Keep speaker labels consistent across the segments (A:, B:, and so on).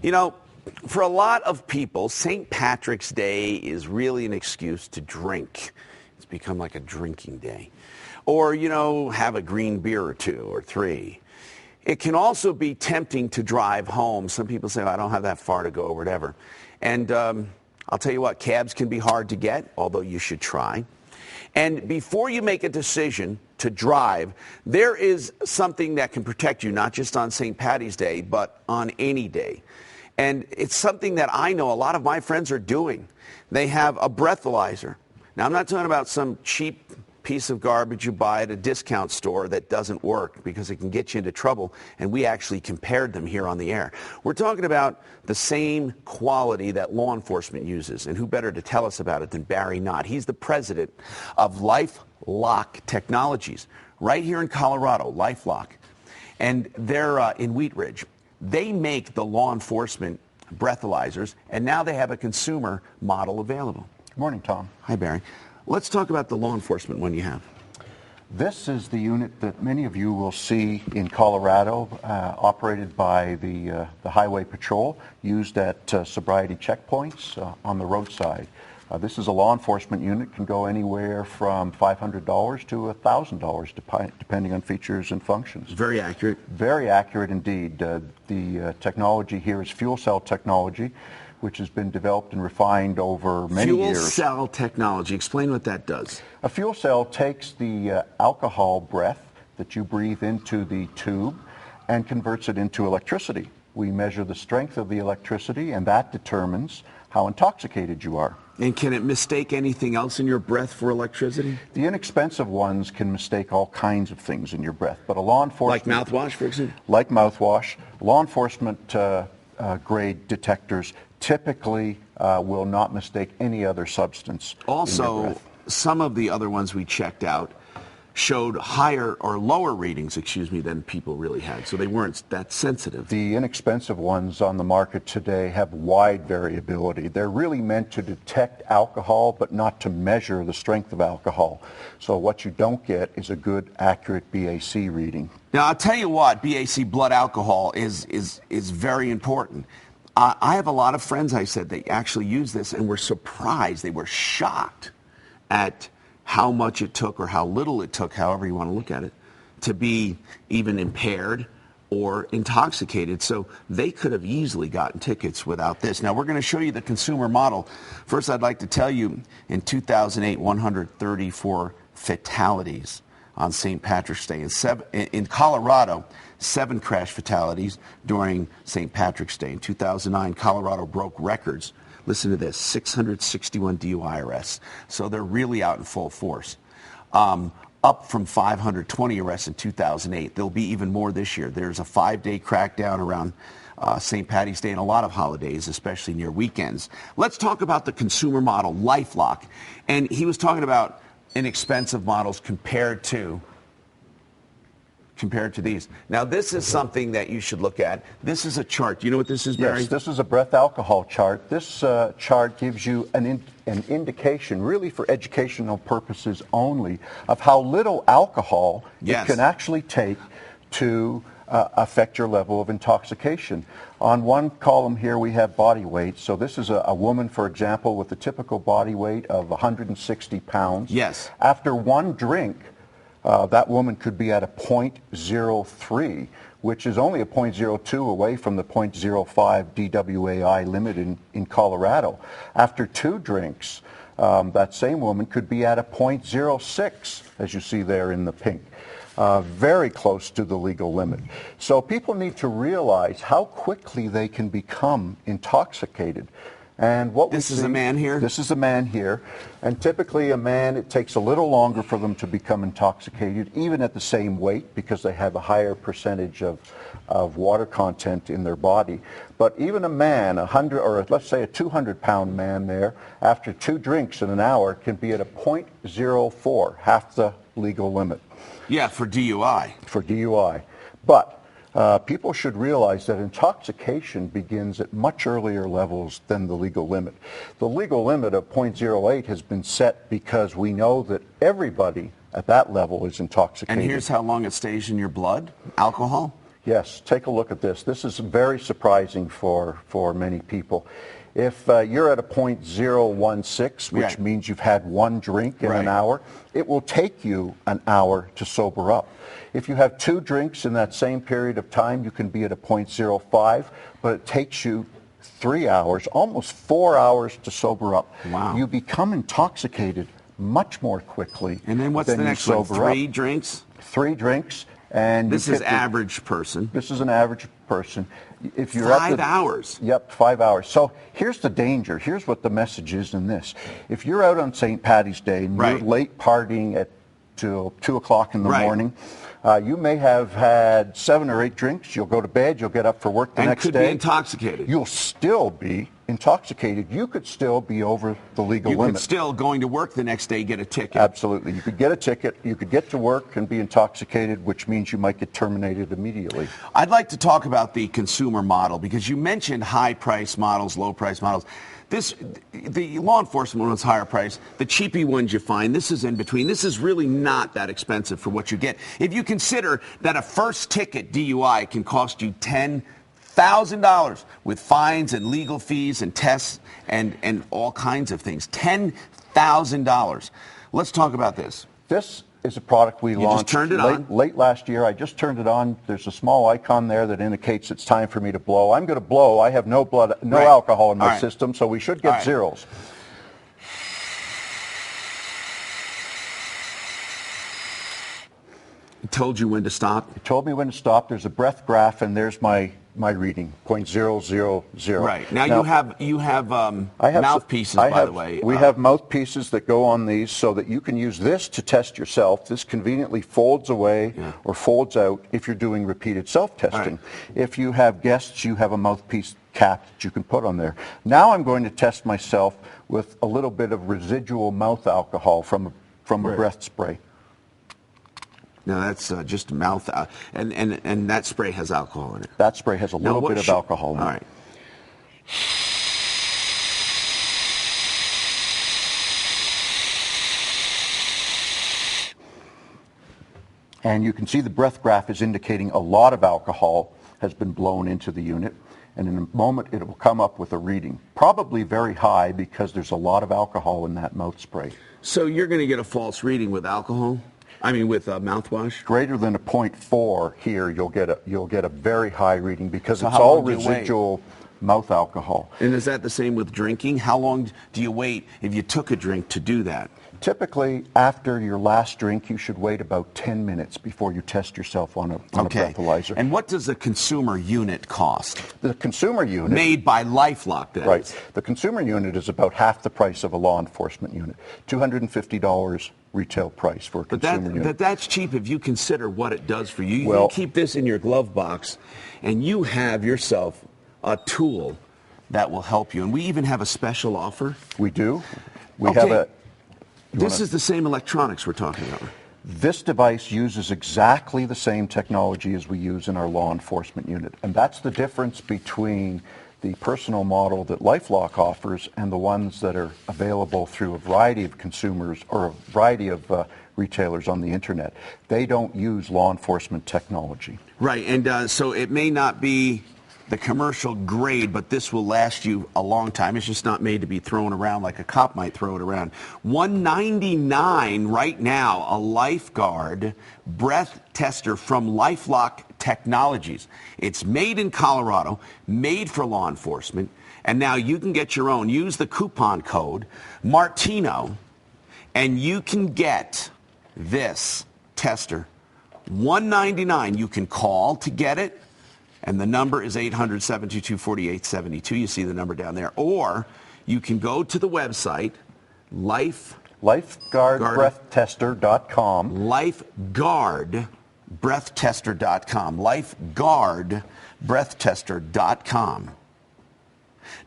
A: You know, for a lot of people, St. Patrick's Day is really an excuse to drink. It's become like a drinking day. Or, you know, have a green beer or two or three. It can also be tempting to drive home. Some people say, I don't have that far to go or whatever. And I'll tell you what, cabs can be hard to get, although you should try. And before you make a decision to drive, there is something that can protect you, not just on St. Patty's Day, but on any day. And it's something that I know a lot of my friends are doing. They have a breathalyzer. Now, I'm not talking about some cheap piece of garbage you buy at a discount store that doesn't work because it can get you into trouble, and we actually compared them here on the air. We're talking about the same quality that law enforcement uses, and who better to tell us about it than Barry Knott. He's the president of LifeLock Technologies right here in Colorado, LifeLock, and they're in Wheat Ridge. They make the law enforcement breathalyzers, and now they have a consumer model available.
B: Good morning, Tom.
A: Hi, Barry. Let's talk about the law enforcement one you have.
B: This is the unit that many of you will see in Colorado, operated by the Highway Patrol, used at sobriety checkpoints on the roadside. This is a law enforcement unit, can go anywhere from $500 to $1,000, depending on features and functions.
A: Very accurate.
B: Very accurate indeed. The technology here is fuel cell technology, which has been developed and refined over many years.
A: Fuel cell technology. Explain what that does.
B: A fuel cell takes the alcohol breath that you breathe into the tube and converts it into electricity. We measure the strength of the electricity, and that determines how intoxicated you are.
A: And can it mistake anything else in your breath for electricity?
B: The inexpensive ones can mistake all kinds of things in your breath, but a law enforcement...
A: Like mouthwash, for example?
B: Like mouthwash. Law enforcement grade detectors typically will not mistake any other substance.
A: Also, some of the other ones we checked out showed higher or lower readings, than people really had, so they weren't that sensitive.
B: The inexpensive ones on the market today have wide variability. They're really meant to detect alcohol, but not to measure the strength of alcohol. So what you don't get is a good, accurate BAC reading.
A: Now, I'll tell you what, BAC blood alcohol is very important. I have a lot of friends, I said, they actually use this and were surprised. They were shocked at how much it took or how little it took, however you want to look at it, to be even impaired or intoxicated. So they could have easily gotten tickets without this. Now, we're going to show you the consumer model. First, I'd like to tell you, in 2008, 134 fatalities on St. Patrick's Day. In Colorado, 7 crash fatalities during St. Patrick's Day. In 2009, Colorado broke records. Listen to this, 661 DUI arrests. So they're really out in full force. Up from 520 arrests in 2008. There'll be even more this year. There's a 5-day crackdown around St. Patty's Day and a lot of holidays, especially near weekends. Let's talk about the consumer model, LifeLock. And he was talking about inexpensive models compared to these. Now, this is something that you should look at. This is a chart. Do you know what this is, Barry?
B: Yes, this is a breath alcohol chart. This chart gives you an indication, really for educational purposes only, of how little alcohol it can actually take to affect your level of intoxication. On one column here we have body weight. So this is a woman, for example, with a typical body weight of 160 pounds.
A: Yes.
B: After one drink, that woman could be at a 0.03, which is only a 0.02 away from the 0.05 DWAI limit in Colorado. After 2 drinks, that same woman could be at a 0.06, as you see there in the pink. Very close to the legal limit. So people need to realize how quickly they can become intoxicated. And what
A: this is a man here?
B: This is a man here. And typically a man, it takes a little longer for them to become intoxicated, even at the same weight, because they have a higher percentage of water content in their body. But even a man, let's say a 200-pound man there, after 2 drinks in an hour, can be at a 0.04, half the legal limit.
A: Yeah, for DUI.
B: For DUI. But people should realize that intoxication begins at much earlier levels than the legal limit. The legal limit of 0.08 has been set because we know that everybody at that level is intoxicated.
A: And here's how long it stays in your blood, alcohol.
B: Yes, take a look at this. This is very surprising for many people. If you're at a .016, which
A: Right.
B: means you've had one drink in
A: Right.
B: an hour, it will take you an hour to sober up. If you have 2 drinks in that same period of time, you can be at a .05, but it takes you 3 hours, almost 4 hours to sober up.
A: Wow.
B: You become intoxicated much more quickly.
A: And then what's
B: than
A: the
B: you
A: next one?
B: sober
A: 3
B: up.
A: drinks?
B: 3 drinks, and
A: This
B: you
A: is
B: hit the-
A: average person.
B: This is an average person. If you're
A: 5
B: at the,
A: hours.
B: Yep, 5 hours. So here's the danger. Here's what the message is in this. If you're out on St. Paddy's Day and
A: Right.
B: you're late partying at till 2 o'clock in the
A: Right.
B: morning, you may have had 7 or 8 drinks. You'll go to bed. You'll get up for work the
A: And
B: next
A: could
B: day.
A: be intoxicated.
B: You'll still be intoxicated. You could still be over the legal
A: You
B: limit.
A: could still, going to work the next day, get a ticket.
B: Absolutely. You could get a ticket. You could get to work and be intoxicated, which means you might get terminated immediately.
A: I'd like to talk about the consumer model because you mentioned high price models, low price models. The law enforcement one's higher price. The cheapy ones you find, this is in between. This is really not that expensive for what you get. If you consider that a first ticket DUI can cost you $10,000 with fines and legal fees and tests and all kinds of things. $10,000. Let's talk about this.
B: This is a product we
A: just
B: launched
A: turned it on?
B: late last year. I just turned it on. There's a small icon there that indicates it's time for me to blow. I'm going to blow. I have no
A: Right.
B: alcohol in my
A: All right.
B: system, so we should
A: All
B: get
A: right.
B: zeros.
A: It told you when to stop.
B: It told me when to stop. There's a breath graph, and there's my reading, .000.
A: Right. Now you have
B: I have
A: mouthpieces,
B: I
A: by
B: have-
A: the way.
B: We have mouthpieces that go on these so that you can use this to test yourself. This conveniently folds away or folds out if you're doing repeated self-testing.
A: Right.
B: If you have guests, you have a mouthpiece cap that you can put on there. Now I'm going to test myself with a little bit of residual mouth alcohol from a
A: Right.
B: breath spray.
A: No, that's just mouth, and that spray has alcohol in it.
B: That spray has a
A: Now,
B: little
A: what
B: bit of
A: should-
B: alcohol in
A: All
B: it.
A: right.
B: And you can see the breath graph is indicating a lot of alcohol has been blown into the unit. And in a moment, it will come up with a reading. Probably very high because there's a lot of alcohol in that mouth spray.
A: So you're going to get a false reading with alcohol? I mean, with mouthwash?
B: Greater than a .4 here, you'll get a very high reading because
A: So
B: it's
A: how
B: all
A: long do you wait?
B: residual mouth alcohol.
A: And is that the same with drinking? How long do you wait if you took a drink to do that?
B: Typically, after your last drink, you should wait about 10 minutes before you test yourself on a breathalyzer.
A: And what does a consumer unit cost?
B: The consumer unit...
A: Made by LifeLock, that
B: Right.
A: is.
B: The consumer unit is about half the price of a law enforcement unit. $250 retail price for a consumer unit.
A: But that's cheap if you consider what it does for you. You
B: Well-
A: can keep this in your glove box, and you have yourself a tool that will help you. And we even have a special offer.
B: We do. We
A: Okay.
B: have a...
A: This is the same electronics we're talking about.
B: This device uses exactly the same technology as we use in our law enforcement unit. And that's the difference between the personal model that LifeLock offers and the ones that are available through a variety of consumers or a variety of retailers on the internet. They don't use law enforcement technology.
A: Right, and so it may not be the commercial grade, but this will last you a long time. It's just not made to be thrown around like a cop might throw it around. $199 right now, a Lifeguard breath tester from LifeLock Technologies. It's made in Colorado, made for law enforcement, and now you can get your own. Use the coupon code Martino, and you can get this tester. $199. You can call to get it. And the number is 800-722-4872. You see the number down there. Or you can go to the website,
B: LifeGuardBreathTester.com.
A: LifeGuardBreathTester.com. LifeGuardBreathTester.com.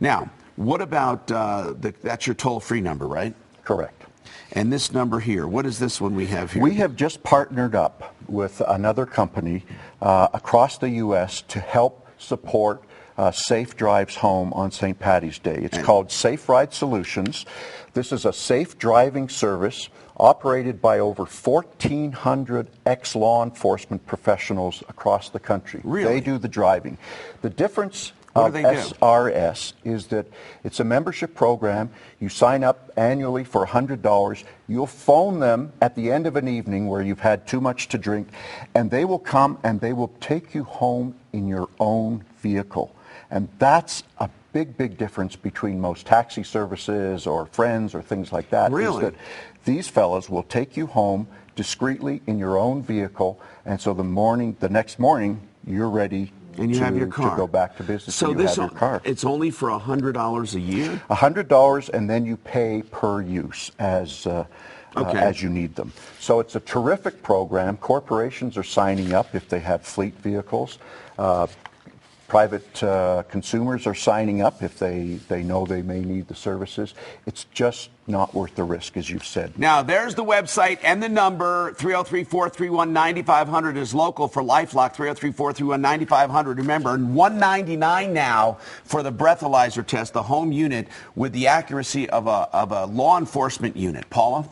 A: Now, what about, that's your toll-free number, right?
B: Correct.
A: And this number here, what is this one we have here?
B: We have just partnered up with another company across the U.S. to help support safe drives home on St. Paddy's Day. It's called Safe Ride Solutions. This is a safe driving service operated by over 1,400 ex-law enforcement professionals across the country.
A: Really?
B: They do the driving. The difference
A: What
B: of
A: do they do?
B: SRS is that it's a membership program. You sign up annually for $100. You'll phone them at the end of an evening where you've had too much to drink, and they will come and they will take you home in your own vehicle. And that's a big, big difference between most taxi services or friends or things like that.
A: Really?
B: Is that these fellows will take you home discreetly in your own vehicle, and so the next morning, you're ready
A: and you have your car
B: to go back to business.
A: So
B: and you
A: this
B: have your car.
A: It's only for $100 a year?
B: $100, and then you pay per use as you need them. So it's a terrific program. Corporations are signing up if they have fleet vehicles. Private consumers are signing up if they know they may need the services. It's just not worth the risk, as you've said.
A: Now, there's the website and the number. 303-431-9500 is local for LifeLock. 303-431-9500. Remember, $199 now for the breathalyzer test, the home unit, with the accuracy of a law enforcement unit. Paula?